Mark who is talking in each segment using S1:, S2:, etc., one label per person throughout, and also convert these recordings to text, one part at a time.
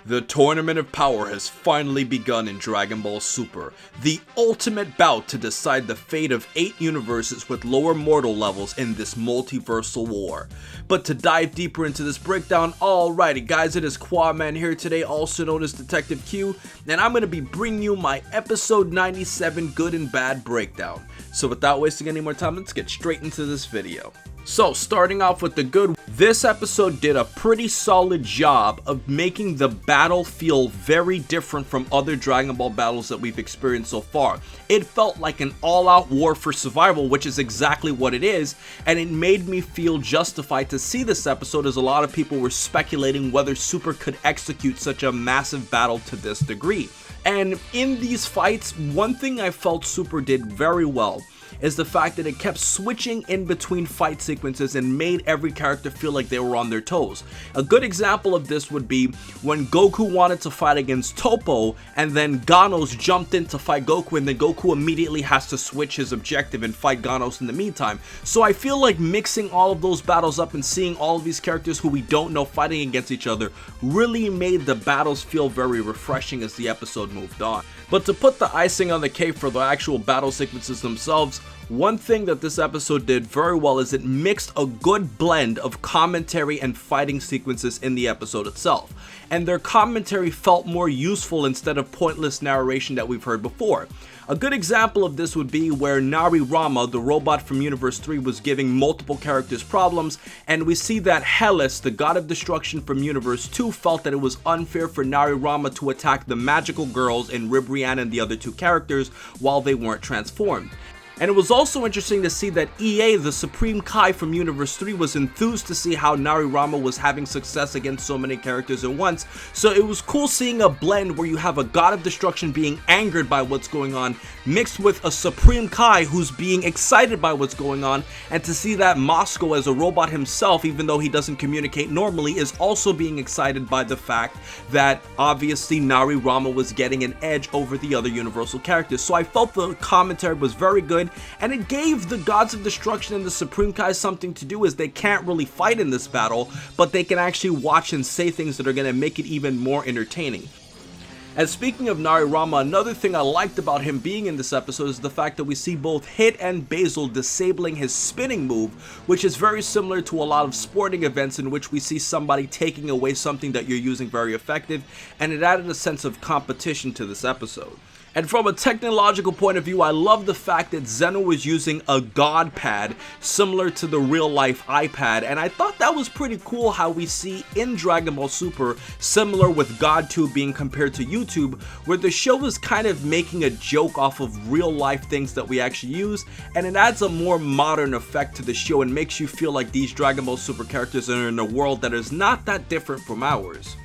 S1: The Tournament of Power has finally begun in Dragon Ball Super, the ultimate bout to decide the fate of 8 universes with lower mortal levels in this multiversal war. But to dive deeper into this breakdown, alrighty guys, it is Quadman here today, also known as Detective Q, and I'm going to be bringing you my episode 97 good and bad breakdown. So without wasting any more time, let's get straight into this video. So starting off with the good, this episode did a pretty solid job of making the battle feel very different from other Dragon Ball battles that we've experienced so far. It felt like an all-out war for survival, which is exactly what it is, and it made me feel justified to see this episode, as a lot of people were speculating whether Super could execute such a massive battle to this degree. And in these fights, one thing I felt Super did very well is the fact that it kept switching in between fight sequences and made every character feel like they were on their toes. A good example of this would be when Goku wanted to fight against Toppo, and then Ganos jumped in to fight Goku, and then Goku immediately has to switch his objective and fight Ganos in the meantime. So I feel like mixing all of those battles up and seeing all of these characters who we don't know fighting against each other really made the battles feel very refreshing as the episode moved on. But to put the icing on the cake for the actual battle sequences themselves, one thing that this episode did very well is it mixed a good blend of commentary and fighting sequences in the episode itself. And their commentary felt more useful instead of pointless narration that we've heard before. A good example of this would be where Narirama, the robot from Universe 3, was giving multiple characters problems, and we see that Hellas, the god of destruction from Universe 2, felt that it was unfair for Narirama to attack the magical girls in Ribrianne and the other 2 characters while they weren't transformed. And it was also interesting to see that EA, the Supreme Kai from Universe 3, was enthused to see how Narirama was having success against so many characters at once. So it was cool seeing a blend where you have a god of destruction being angered by what's going on, mixed with a Supreme Kai who's being excited by what's going on, and to see that Moscow as a robot himself, even though he doesn't communicate normally, is also being excited by the fact that obviously Narirama was getting an edge over the other Universal characters. So I felt the commentary was very good, and it gave the Gods of Destruction and the Supreme Kai something to do, as they can't really fight in this battle, but they can actually watch and say things that are going to make it even more entertaining. And speaking of Narirama, another thing I liked about him being in this episode is the fact that we see both Hit and Basil disabling his spinning move, which is very similar to a lot of sporting events in which we see somebody taking away something that you're using very effective, and it added a sense of competition to this episode. And from a technological point of view, I love the fact that Zeno was using a God pad similar to the real life iPad, and I thought that was pretty cool how we see in Dragon Ball Super, similar with GodTube being compared to YouTube, where the show is kind of making a joke off of real life things that we actually use, and it adds a more modern effect to the show and makes you feel like these Dragon Ball Super characters are in a world that is not that different from ours.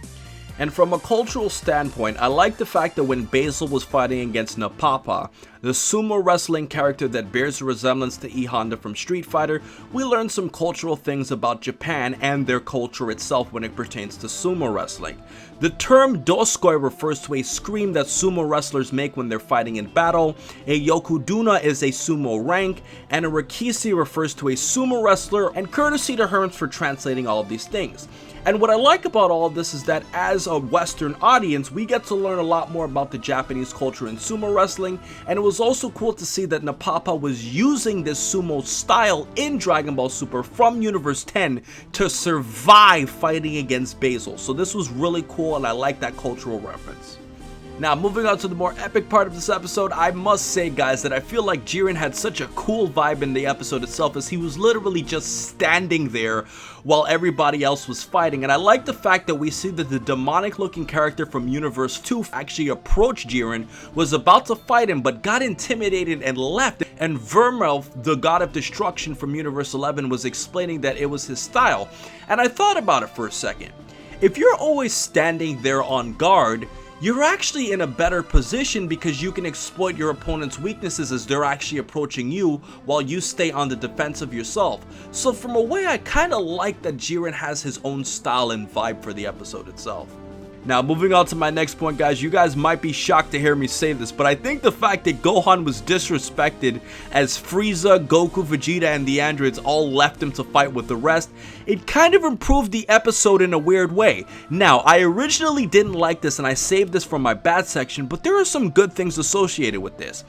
S1: And from a cultural standpoint, I like the fact that when Basil was fighting against Napapa, the sumo wrestling character that bears a resemblance to E Honda from Street Fighter, we learned some cultural things about Japan and their culture itself when it pertains to sumo wrestling. The term doskoi refers to a scream that sumo wrestlers make when they're fighting in battle, a yokuduna is a sumo rank, and a rikishi refers to a sumo wrestler, and courtesy to Herms for translating all of these things. And what I like about all of this is that as a Western audience, we get to learn a lot more about the Japanese culture in sumo wrestling, and it was also cool to see that Napapa was using this sumo style in Dragon Ball Super from Universe 10 to survive fighting against Basil. So this was really cool, and I like that cultural reference. Now, moving on to the more epic part of this episode, I must say, guys, that I feel like Jiren had such a cool vibe in the episode itself, as he was literally just standing there while everybody else was fighting. And I like the fact that we see that the demonic-looking character from Universe 2 actually approached Jiren, was about to fight him, but got intimidated and left. And Vermelf, the god of destruction from Universe 11, was explaining that it was his style. And I thought about it for a second. If you're always standing there on guard, you're actually in a better position because you can exploit your opponent's weaknesses as they're actually approaching you while you stay on the defensive yourself. So from a way, I kind of like that Jiren has his own style and vibe for the episode itself. Now, moving on to my next point, guys, you guys might be shocked to hear me say this, but I think the fact that Gohan was disrespected as Frieza, Goku, Vegeta, and the androids all left him to fight with the rest, it kind of improved the episode in a weird way. Now, I originally didn't like this and I saved this for my bad section, but there are some good things associated with this.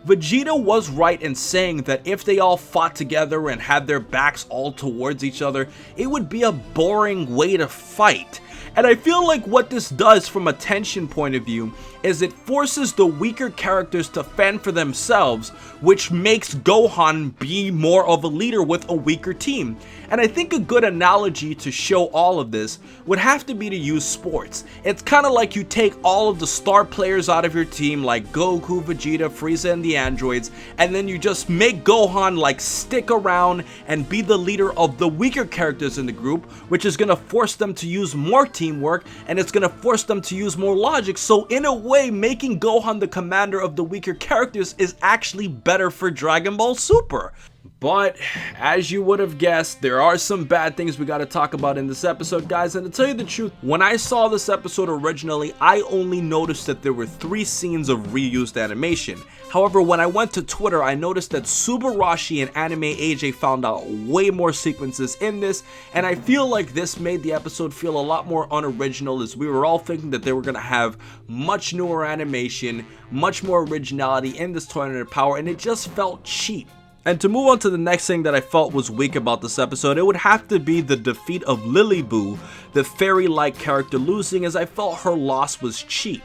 S1: Vegeta was right in saying that if they all fought together and had their backs all towards each other, it would be a boring way to fight. And I feel like what this does from a tension point of view is it forces the weaker characters to fend for themselves, which makes Gohan be more of a leader with a weaker team. And I think a good analogy to show all of this would have to be to use sports. It's kind of like you take all of the star players out of your team like Goku, Vegeta, Frieza, and the androids, and then you just make Gohan like stick around and be the leader of the weaker characters in the group, which is going to force them to use more teamwork, and it's going to force them to use more logic. So in a way, making Gohan the commander of the weaker characters is actually better for Dragon Ball Super. But as you would have guessed, there are some bad things we got to talk about in this episode, guys. And to tell you the truth, when I saw this episode originally, I only noticed that there were 3 scenes of reused animation. However, when I went to Twitter, I noticed that Subarashi and Anime AJ found out way more sequences in this, and I feel like this made the episode feel a lot more unoriginal, as we were all thinking that they were going to have much newer animation, much more originality in this Tournament of Power, and it just felt cheap. And to move on to the next thing that I felt was weak about this episode, it would have to be the defeat of Lilly Buu, the fairy-like character, losing, as I felt her loss was cheap.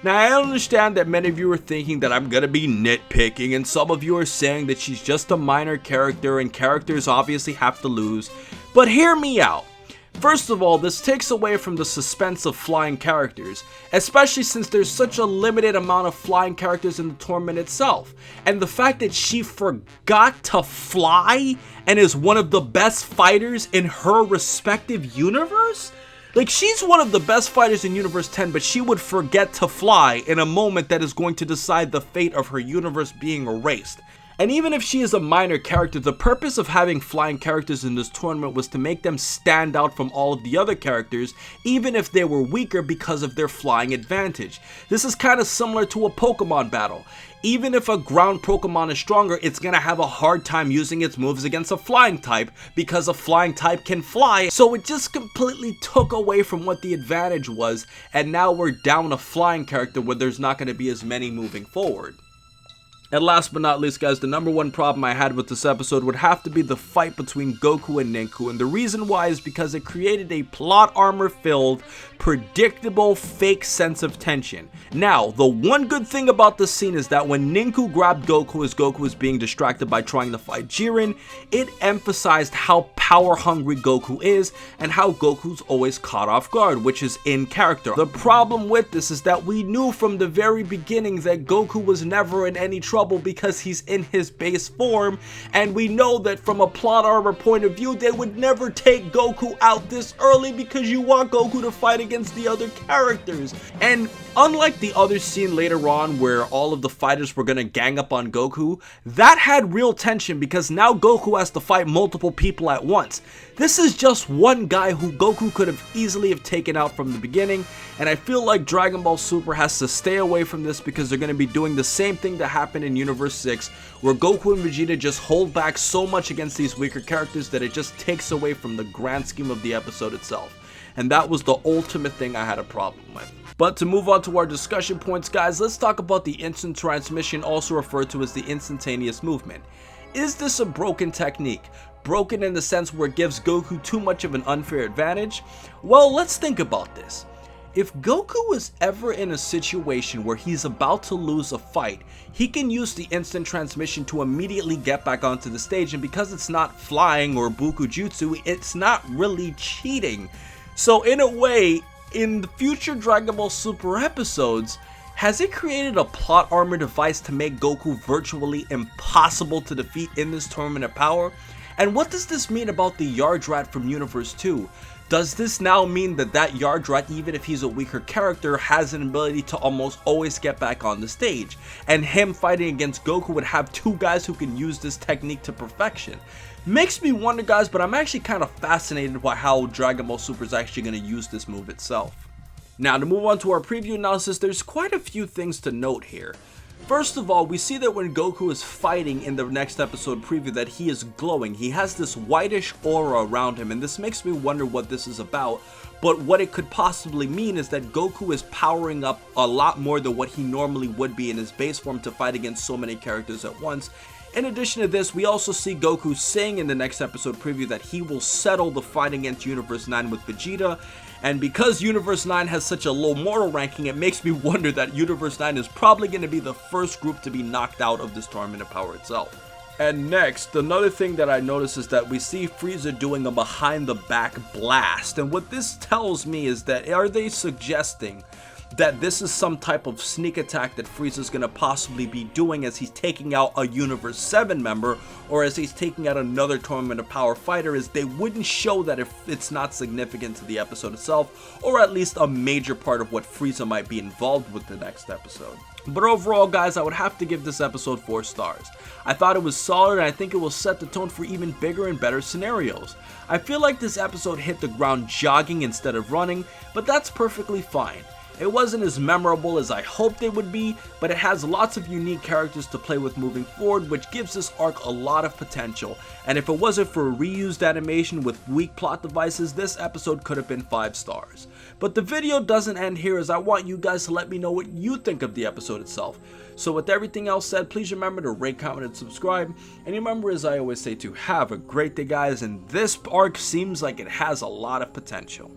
S1: Now, I understand that many of you are thinking that I'm gonna be nitpicking, and some of you are saying that she's just a minor character and characters obviously have to lose, but hear me out. First of all, this takes away from the suspense of flying characters, especially since there's such a limited amount of flying characters in the tournament itself. And the fact that she forgot to fly and is one of the best fighters in her respective universe? Like, she's one of the best fighters in Universe 10, but she would forget to fly in a moment that is going to decide the fate of her universe being erased. And even if she is a minor character, the purpose of having flying characters in this tournament was to make them stand out from all of the other characters, even if they were weaker because of their flying advantage. This is kind of similar to a Pokemon battle. Even if a ground Pokemon is stronger, it's gonna have a hard time using its moves against a flying type because a flying type can fly. So it just completely took away from what the advantage was, and now we're down a flying character where there's not gonna be as many moving forward. And last but not least, guys, the number one problem I had with this episode would have to be the fight between Goku and Ninku, and the reason why is because it created a plot armor filled, predictable, fake sense of tension. Now, the one good thing about this scene is that when Ninku grabbed Goku as Goku was being distracted by trying to fight Jiren, it emphasized how power hungry Goku is and how Goku's always caught off guard, which is in character. The problem with this is that we knew from the very beginning that Goku was never in any trouble because he's in his base form, and we know that from a plot armor point of view, they would never take Goku out this early because you want Goku to fight against the other characters. And unlike the other scene later on where all of the fighters were gonna gang up on Goku, that had real tension because now Goku has to fight multiple people at once. This is just one guy who Goku could have easily taken out from the beginning, and I feel like Dragon Ball Super has to stay away from this because they're going to be doing the same thing that happened in Universe 6, where Goku and Vegeta just hold back so much against these weaker characters that it just takes away from the grand scheme of the episode itself. And that was the ultimate thing I had a problem with. But to move on to our discussion points, guys, let's talk about the instant transmission, also referred to as the instantaneous movement. Is this a broken technique? Broken in the sense where it gives Goku too much of an unfair advantage? Well, let's think about this. If Goku is ever in a situation where he's about to lose a fight, he can use the instant transmission to immediately get back onto the stage, and because it's not flying or Bukujutsu, it's not really cheating. So in a way, in the future Dragon Ball Super episodes, has it created a plot armor device to make Goku virtually impossible to defeat in this Tournament of Power? And what does this mean about the Yard Rat from Universe 2? Does this now mean that that Yard Rat, even if he's a weaker character, has an ability to almost always get back on the stage? And him fighting against Goku would have 2 guys who can use this technique to perfection. Makes me wonder, guys, but I'm actually kind of fascinated by how Dragon Ball Super is actually going to use this move itself. Now to move on to our preview analysis, there's quite a few things to note here. First of all, we see that when Goku is fighting in the next episode preview that he is glowing. He has this whitish aura around him, and this makes me wonder what this is about. But what it could possibly mean is that Goku is powering up a lot more than what he normally would be in his base form to fight against so many characters at once. In addition to this, we also see Goku saying in the next episode preview that he will settle the fight against Universe 9 with Vegeta. And because Universe 9 has such a low mortal ranking, it makes me wonder that Universe 9 is probably going to be the first group to be knocked out of this Tournament of Power itself. And next, another thing that I notice is that we see Frieza doing a behind the back blast. And what this tells me is that, are they suggesting that this is some type of sneak attack that Frieza's going to possibly be doing as he's taking out a Universe 7 member, or as he's taking out another Tournament of Power fighter? Is they wouldn't show that if it's not significant to the episode itself, or at least a major part of what Frieza might be involved with the next episode. But overall, guys, I would have to give this episode 4 stars. I thought it was solid, and I think it will set the tone for even bigger and better scenarios. I feel like this episode hit the ground jogging instead of running, but that's perfectly fine. It wasn't as memorable as I hoped it would be, but it has lots of unique characters to play with moving forward, which gives this arc a lot of potential. And if it wasn't for a reused animation with weak plot devices, this episode could have been 5 stars. But the video doesn't end here, as I want you guys to let me know what you think of the episode itself. So with everything else said, please remember to rate, comment, and subscribe. And remember, as I always say, to have a great day, guys, and this arc seems like it has a lot of potential.